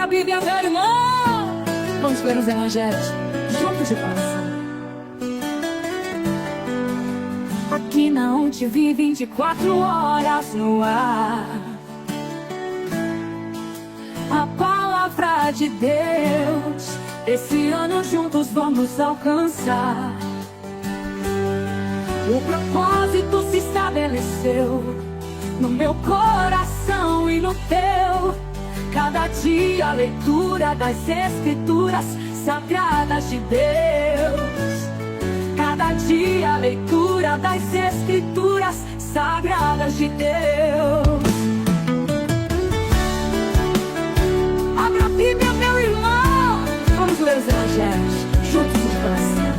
Bíblia, meu irmão. Vamos ler os evangelhos juntos de coração. Aqui na UNTV 24 horas no ar. A palavra de Deus, esse ano juntos vamos alcançar. O propósito se estabeleceu no meu coração e no teu. Cada dia a leitura das Escrituras sagradas de Deus. Cada dia a leitura das Escrituras sagradas de Deus. Abra a Bíblia, meu irmão. Vamos ler os evangelhos juntos no coração.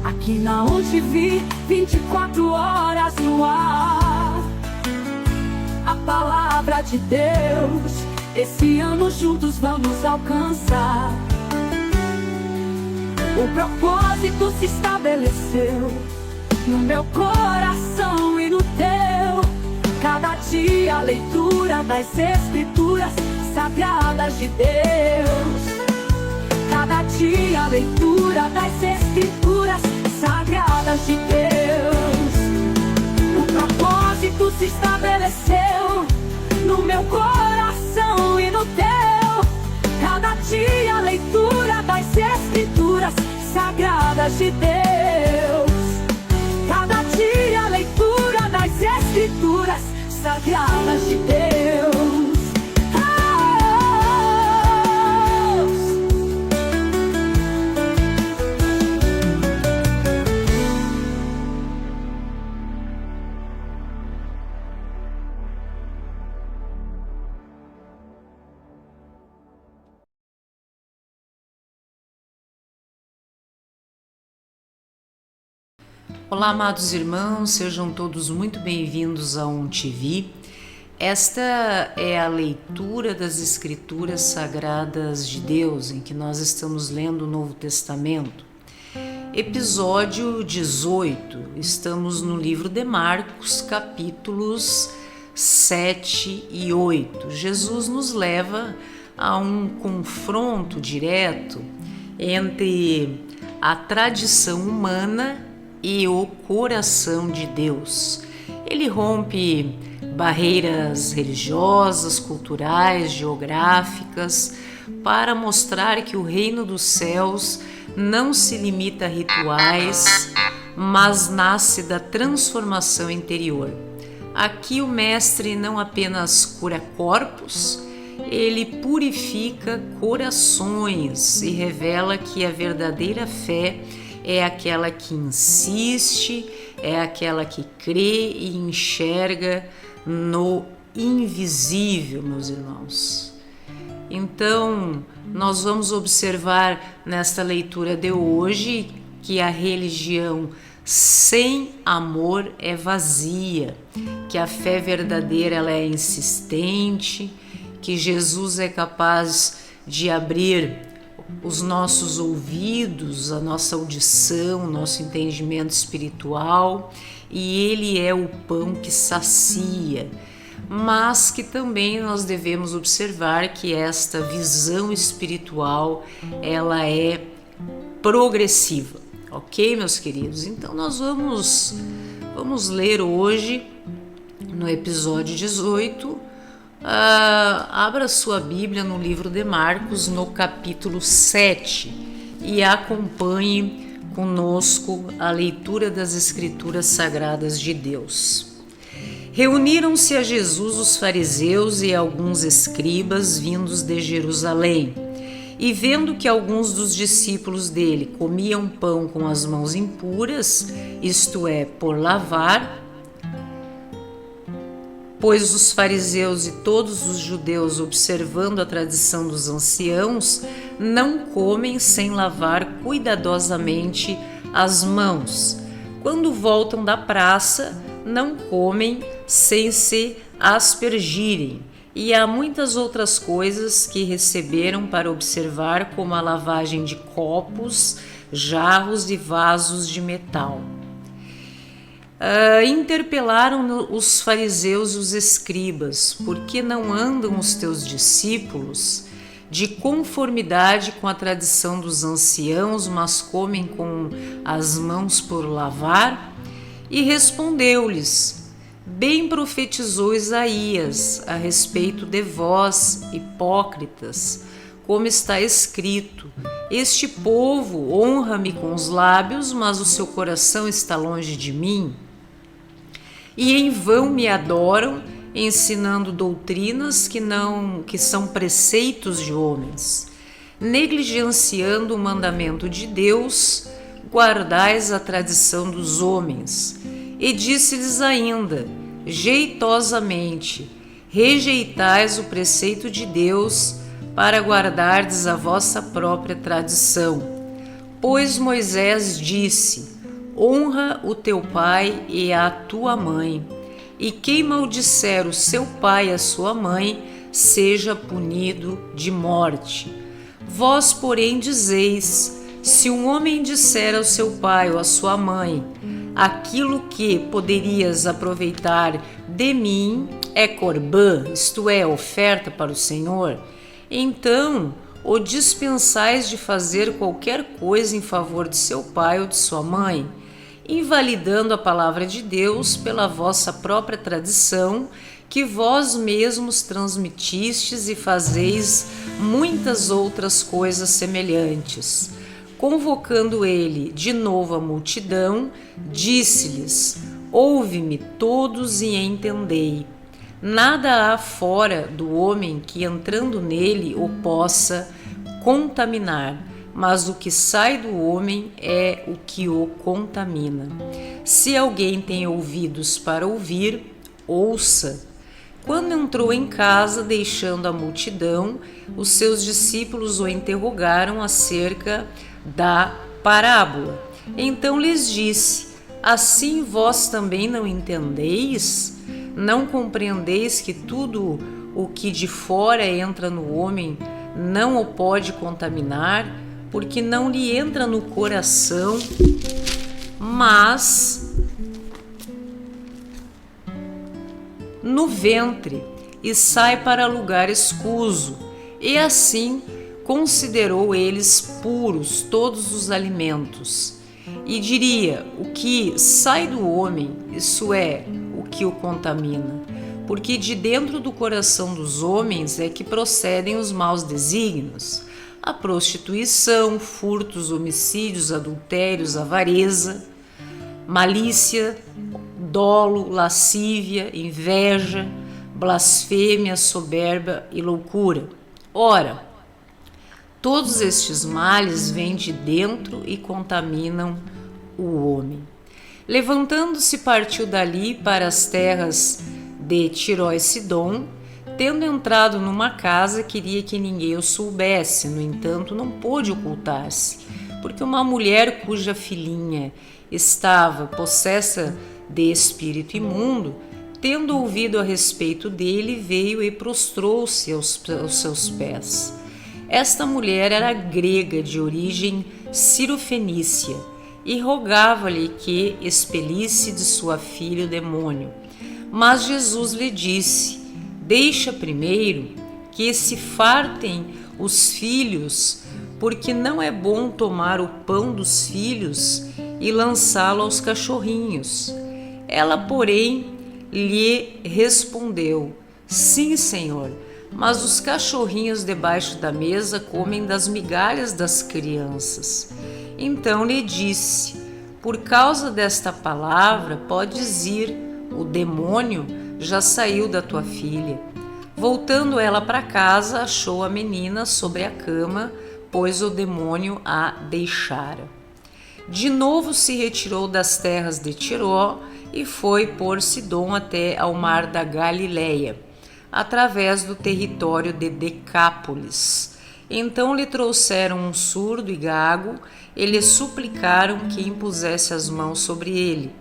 Aqui na UNTV 24 horas no ar. A palavra de Deus, esse ano juntos vamos alcançar. O propósito se estabeleceu no meu coração e no teu. Cada dia a leitura das Escrituras sagradas de Deus. Cada dia a leitura das Escrituras sagradas de Deus. O propósito se estabeleceu no meu coração e no teu. Cada dia a leitura das Escrituras sagradas de Deus. Cada dia a leitura das Escrituras sagradas de Deus. Olá, amados irmãos, sejam todos muito bem-vindos à UNTV. Esta é a leitura das Escrituras Sagradas de Deus, em que nós estamos lendo o Novo Testamento. Episódio 18, estamos no livro de Marcos, capítulos 7 e 8. Jesus nos leva a um confronto direto entre a tradição humana e o coração de Deus. Ele rompe barreiras religiosas, culturais, geográficas, para mostrar que o reino dos céus não se limita a rituais, mas nasce da transformação interior. Aqui o mestre não apenas cura corpos, ele purifica corações e revela que a verdadeira fé é aquela que insiste, é aquela que crê e enxerga no invisível, meus irmãos. Então, nós vamos observar nesta leitura de hoje que a religião sem amor é vazia, que a fé verdadeira ela é insistente, que Jesus é capaz de abrir os nossos ouvidos, a nossa audição, o nosso entendimento espiritual, e Ele é o pão que sacia, mas que também nós devemos observar que esta visão espiritual, ela é progressiva, ok, meus queridos? Então nós vamos ler hoje, no episódio 18, abra sua Bíblia no livro de Marcos, no capítulo 7, e acompanhe conosco a leitura das Escrituras Sagradas de Deus. Reuniram-se a Jesus os fariseus e alguns escribas vindos de Jerusalém, e vendo que alguns dos discípulos dele comiam pão com as mãos impuras, isto é, por lavar, pois os fariseus e todos os judeus, observando a tradição dos anciãos, não comem sem lavar cuidadosamente as mãos. Quando voltam da praça, não comem sem se aspergirem. E há muitas outras coisas que receberam para observar, como a lavagem de copos, jarros e vasos de metal. interpelaram os fariseus e os escribas: por que não andam os teus discípulos de conformidade com a tradição dos anciãos, mas comem com as mãos por lavar? E respondeu-lhes: bem profetizou Isaías a respeito de vós, hipócritas, como está escrito: este povo honra-me com os lábios, mas o seu coração está longe de mim. E em vão me adoram, ensinando doutrinas que são preceitos de homens. Negligenciando o mandamento de Deus, guardais a tradição dos homens. E disse-lhes ainda, jeitosamente: rejeitais o preceito de Deus para guardardes a vossa própria tradição. Pois Moisés disse: honra o teu pai e a tua mãe, e quem maldisser o seu pai e a sua mãe, seja punido de morte. Vós, porém, dizeis: se um homem disser ao seu pai ou à sua mãe, aquilo que poderias aproveitar de mim é corbã, isto é, oferta para o Senhor, então o dispensais de fazer qualquer coisa em favor de seu pai ou de sua mãe, invalidando a palavra de Deus pela vossa própria tradição, que vós mesmos transmitistes, e fazeis muitas outras coisas semelhantes. Convocando ele de novo a multidão, disse-lhes: ouve-me todos e entendei. Nada há fora do homem que, entrando nele, o possa contaminar, mas o que sai do homem é o que o contamina. Se alguém tem ouvidos para ouvir, ouça. Quando entrou em casa, deixando a multidão, os seus discípulos o interrogaram acerca da parábola. Então lhes disse: assim vós também não entendeis? Não compreendeis que tudo o que de fora entra no homem não o pode contaminar, porque não lhe entra no coração, mas no ventre, e sai para lugar escuso. E assim considerou eles puros todos os alimentos. E diria: o que sai do homem, isso é, o que o contamina, porque de dentro do coração dos homens é que procedem os maus desígnios, a prostituição, furtos, homicídios, adultérios, avareza, malícia, dolo, lascívia, inveja, blasfêmia, soberba e loucura. Ora, todos estes males vêm de dentro e contaminam o homem. Levantando-se, partiu dali para as terras de Tiro e Sidom. Tendo entrado numa casa, queria que ninguém o soubesse. No entanto, não pôde ocultar-se, porque uma mulher cuja filhinha estava possessa de espírito imundo, tendo ouvido a respeito dele, veio e prostrou-se aos seus pés. Esta mulher era grega, de origem cirofenícia, e rogava-lhe que expelisse de sua filha o demônio. Mas Jesus lhe disse: deixa primeiro que se fartem os filhos, porque não é bom tomar o pão dos filhos e lançá-lo aos cachorrinhos. Ela, porém, lhe respondeu: sim, Senhor, mas os cachorrinhos debaixo da mesa comem das migalhas das crianças. Então lhe disse: por causa desta palavra podes ir, o demônio já saiu da tua filha. Voltando ela para casa, achou a menina sobre a cama, pois o demônio a deixara. De novo se retirou das terras de Tiró e foi por Sidom até ao mar da Galileia, através do território de Decápolis. Então lhe trouxeram um surdo e gago e lhe suplicaram que impusesse as mãos sobre ele.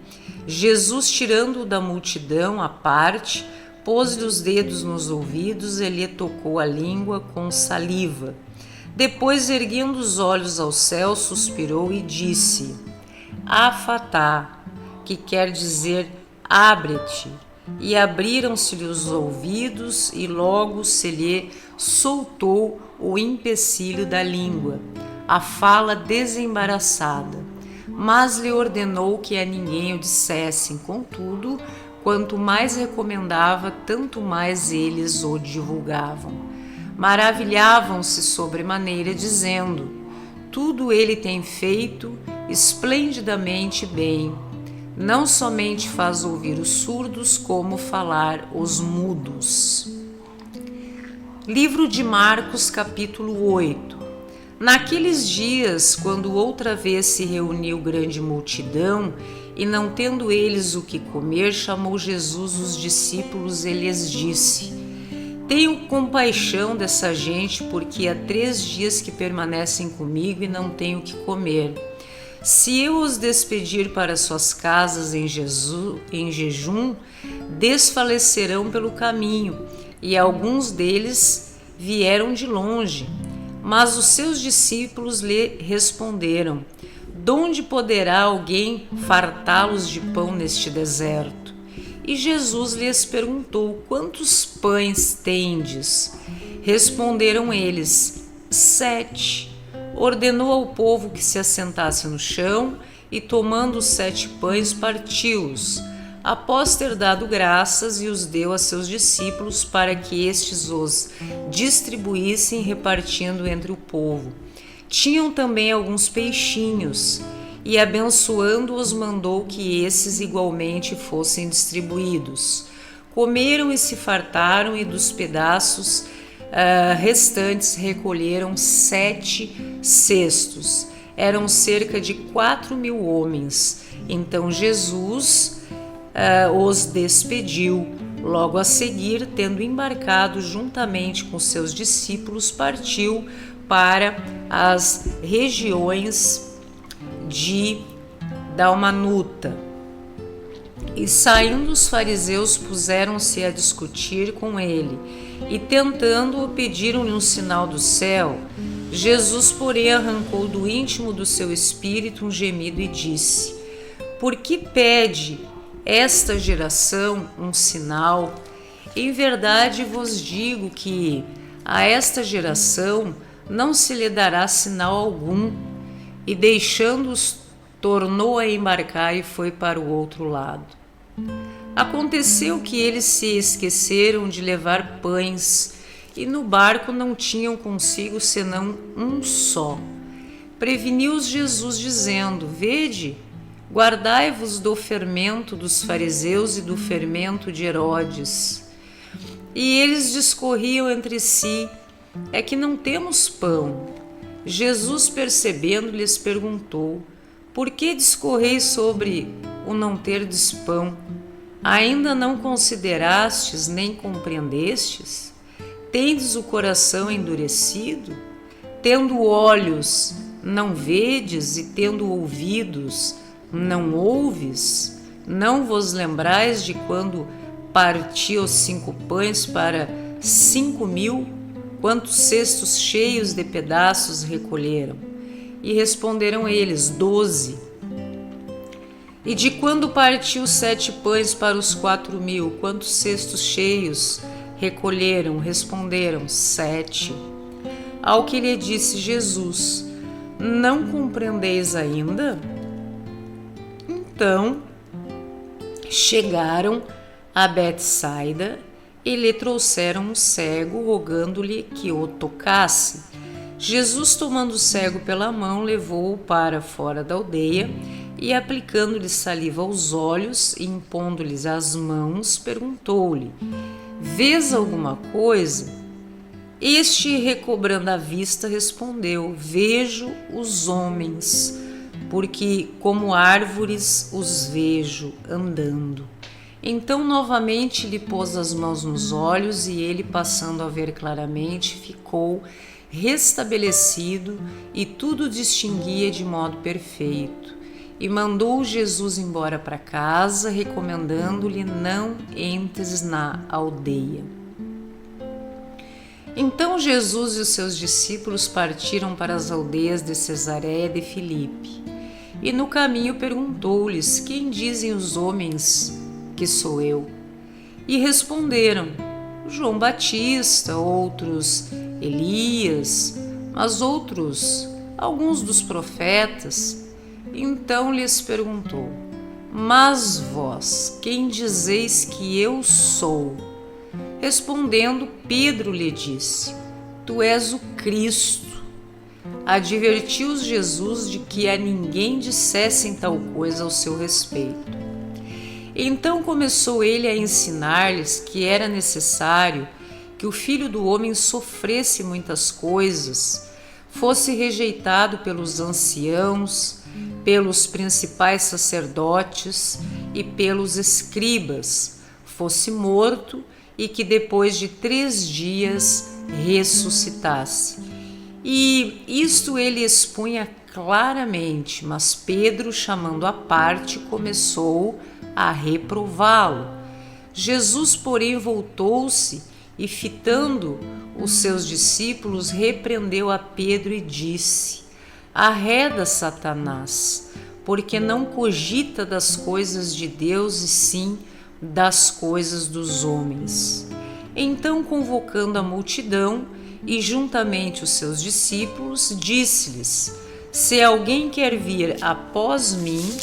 Jesus, tirando-o da multidão à parte, pôs-lhe os dedos nos ouvidos e lhe tocou a língua com saliva. Depois, erguendo os olhos ao céu, suspirou e disse: Afatá, que quer dizer abre-te. E abriram-se-lhe os ouvidos, e logo se lhe soltou o empecilho da língua, a fala desembaraçada. Mas lhe ordenou que a ninguém o dissessem. Contudo, quanto mais recomendava, tanto mais eles o divulgavam. Maravilhavam-se sobremaneira, dizendo: tudo ele tem feito esplendidamente bem. Não somente faz ouvir os surdos, como falar os mudos. Livro de Marcos, capítulo 8. Naqueles dias, quando outra vez se reuniu grande multidão, e não tendo eles o que comer, chamou Jesus os discípulos e lhes disse: tenho compaixão dessa gente, porque há 3 dias que permanecem comigo e não tenho o que comer. Se eu os despedir para suas casas em jejum, desfalecerão pelo caminho, e alguns deles vieram de longe. Mas os seus discípulos lhe responderam: donde poderá alguém fartá-los de pão neste deserto? E Jesus lhes perguntou: quantos pães tendes? Responderam eles: 7. Ordenou ao povo que se assentasse no chão, e tomando os 7 pães, partiu-os. Após ter dado graças, e os deu a seus discípulos, para que estes os distribuíssem, repartindo entre o povo. Tinham também alguns peixinhos, e abençoando-os, mandou que esses igualmente fossem distribuídos. Comeram e se fartaram, e dos pedaços restantes recolheram 7 cestos. Eram cerca de 4.000 homens. Então Jesus os despediu. Logo a seguir, tendo embarcado juntamente com seus discípulos, partiu para as regiões de Dalmanuta. E saindo os fariseus, puseram-se a discutir com ele, e tentando-o, pediram-lhe um sinal do céu. Jesus, porém, arrancou do íntimo do seu espírito um gemido e disse: por que pede esta geração um sinal? Em verdade vos digo que a esta geração não se lhe dará sinal algum. E deixando-os, tornou a embarcar e foi para o outro lado. Aconteceu que eles se esqueceram de levar pães, e no barco não tinham consigo senão um só. Preveniu-os Jesus, dizendo: vede, guardai-vos do fermento dos fariseus e do fermento de Herodes. E eles discorriam entre si: é que não temos pão. Jesus, percebendo, lhes perguntou: por que discorreis sobre o não terdes pão? Ainda não considerastes nem compreendestes? Tendes o coração endurecido? Tendo olhos, não vedes, e tendo ouvidos, não ouves? Não vos lembrais de quando parti os 5 pães para 5.000? Quantos cestos cheios de pedaços recolheram? E responderam eles: 12. E de quando partiu 7 pães para os 4.000, quantos cestos cheios recolheram? Responderam: 7. Ao que lhe disse Jesus: não compreendeis ainda? Então chegaram a Betsaida e lhe trouxeram um cego, rogando-lhe que o tocasse. Jesus, tomando o cego pela mão, levou-o para fora da aldeia, e aplicando-lhe saliva aos olhos e impondo-lhes as mãos, perguntou-lhe: vês alguma coisa? Este, recobrando a vista, respondeu: vejo os homens, porque como árvores os vejo andando. Então novamente lhe pôs as mãos nos olhos, e ele, passando a ver claramente, ficou restabelecido e tudo distinguia de modo perfeito. E mandou Jesus embora para casa, recomendando-lhe: não entres na aldeia. Então Jesus e os seus discípulos partiram para as aldeias de Cesareia de Filipe. e no caminho perguntou-lhes: quem dizem os homens que sou eu? E responderam: João Batista, outros Elias, mas outros alguns dos profetas. Então lhes perguntou: mas vós, quem dizeis que eu sou? Respondendo, Pedro lhe disse: tu és o Cristo. Advertiu-os Jesus de que a ninguém dissessem tal coisa ao seu respeito. Então começou ele a ensinar-lhes que era necessário que o Filho do Homem sofresse muitas coisas, fosse rejeitado pelos anciãos, pelos principais sacerdotes e pelos escribas, fosse morto e que depois de 3 dias ressuscitasse. E isto ele expunha claramente, mas Pedro, chamando à parte, começou a reprová-lo. Jesus, porém, voltou-se e, fitando os seus discípulos, repreendeu a Pedro e disse: arreda, Satanás, porque não cogita das coisas de Deus e sim das coisas dos homens. Então, convocando a multidão e juntamente os seus discípulos, disse-lhes: se alguém quer vir após mim,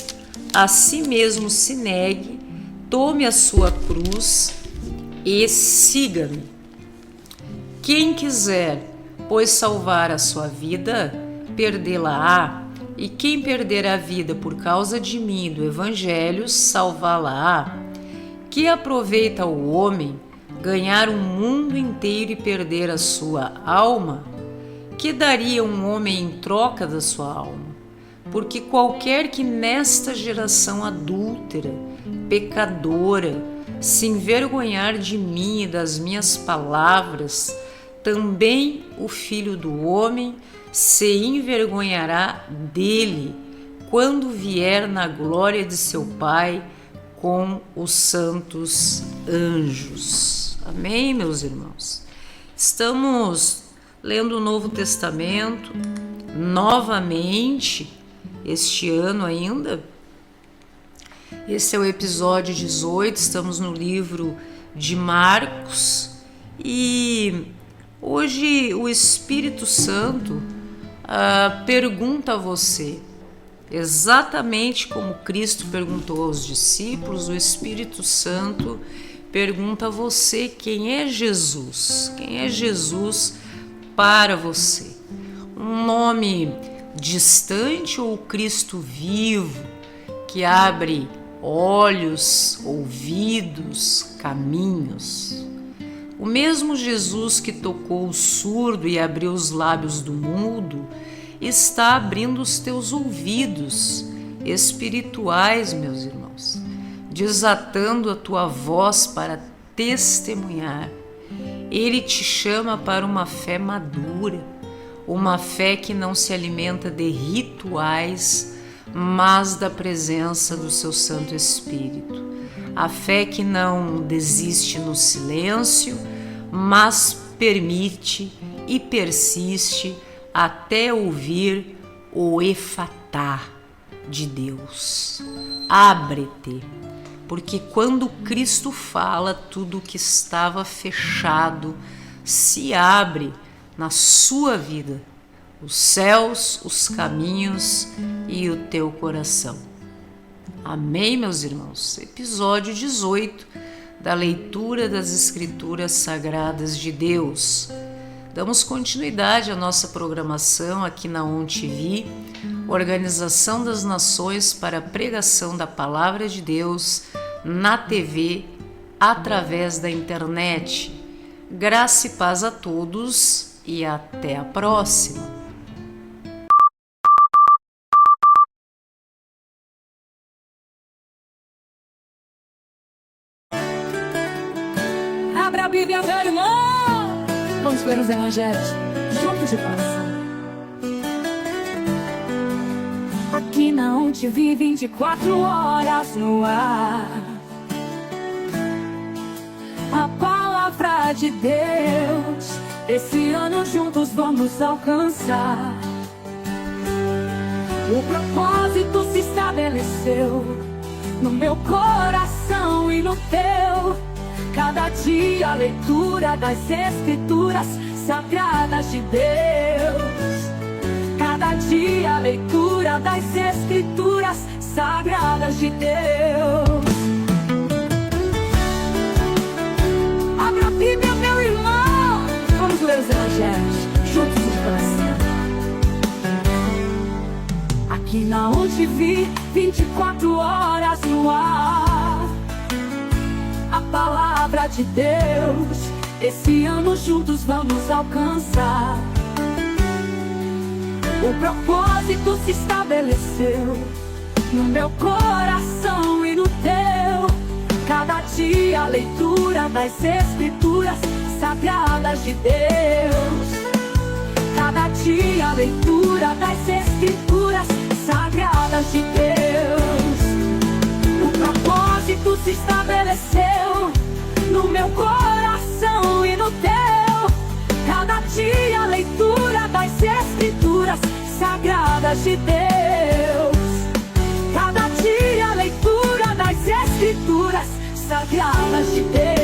a si mesmo se negue, tome a sua cruz e siga-me. Quem quiser, pois, salvar a sua vida, perdê-la-á, e quem perder a vida por causa de mim e do Evangelho, salvá-la-á. Que aproveita o homem ganhar um mundo inteiro e perder a sua alma? Que daria um homem em troca da sua alma? Porque qualquer que nesta geração adúltera, pecadora, se envergonhar de mim e das minhas palavras, também o Filho do Homem se envergonhará dele, quando vier na glória de seu Pai com os santos anjos. Amém, meus irmãos? Estamos lendo o Novo Testamento novamente este ano ainda. Esse é o episódio 18, estamos no livro de Marcos e hoje o Espírito Santo pergunta a você, exatamente como Cristo perguntou aos discípulos, o Espírito Santo pergunta a você: quem é Jesus? Quem é Jesus para você? Um nome distante ou Cristo vivo que abre olhos, ouvidos, caminhos? O mesmo Jesus que tocou o surdo e abriu os lábios do mudo está abrindo os teus ouvidos espirituais, meus irmãos, desatando a tua voz para testemunhar. Ele te chama para uma fé madura, uma fé que não se alimenta de rituais, mas da presença do seu Santo Espírito. A fé que não desiste no silêncio, mas permite e persiste até ouvir o efatá de Deus. Abre-te, porque quando Cristo fala, tudo que estava fechado se abre na sua vida, os céus, os caminhos e o teu coração. Amém, meus irmãos? Episódio 18 da leitura das Escrituras Sagradas de Deus. Damos continuidade à nossa programação aqui na ONTV, Organização das Nações para a Pregação da Palavra de Deus na TV, através da internet. Graça e paz a todos e até a próxima. Abra a Bíblia, meu irmão. Vamos ler os evangelhos juntos de coração. Aqui na ONTV 24 horas no ar. A palavra de Deus, esse ano juntos vamos alcançar. O propósito se estabeleceu no meu coração e no teu. Cada dia a leitura das Escrituras sagradas de Deus. Cada dia a leitura das Escrituras sagradas de Deus. Abra a Bíblia, meu irmão. Vamos ler os evangelhos juntos em coração. Aqui na Onde Vi, 24 horas no ar. A palavra de Deus, esse ano juntos vamos alcançar. O propósito se estabeleceu no meu coração e no teu. Cada dia a leitura das Escrituras sagradas de Deus. Cada dia a leitura das Escrituras sagradas de Deus. O propósito se estabeleceu no meu coração e no teu. Cada dia a leitura das Escrituras sagradas de Deus. Cada dia a leitura das Escrituras sagradas de Deus.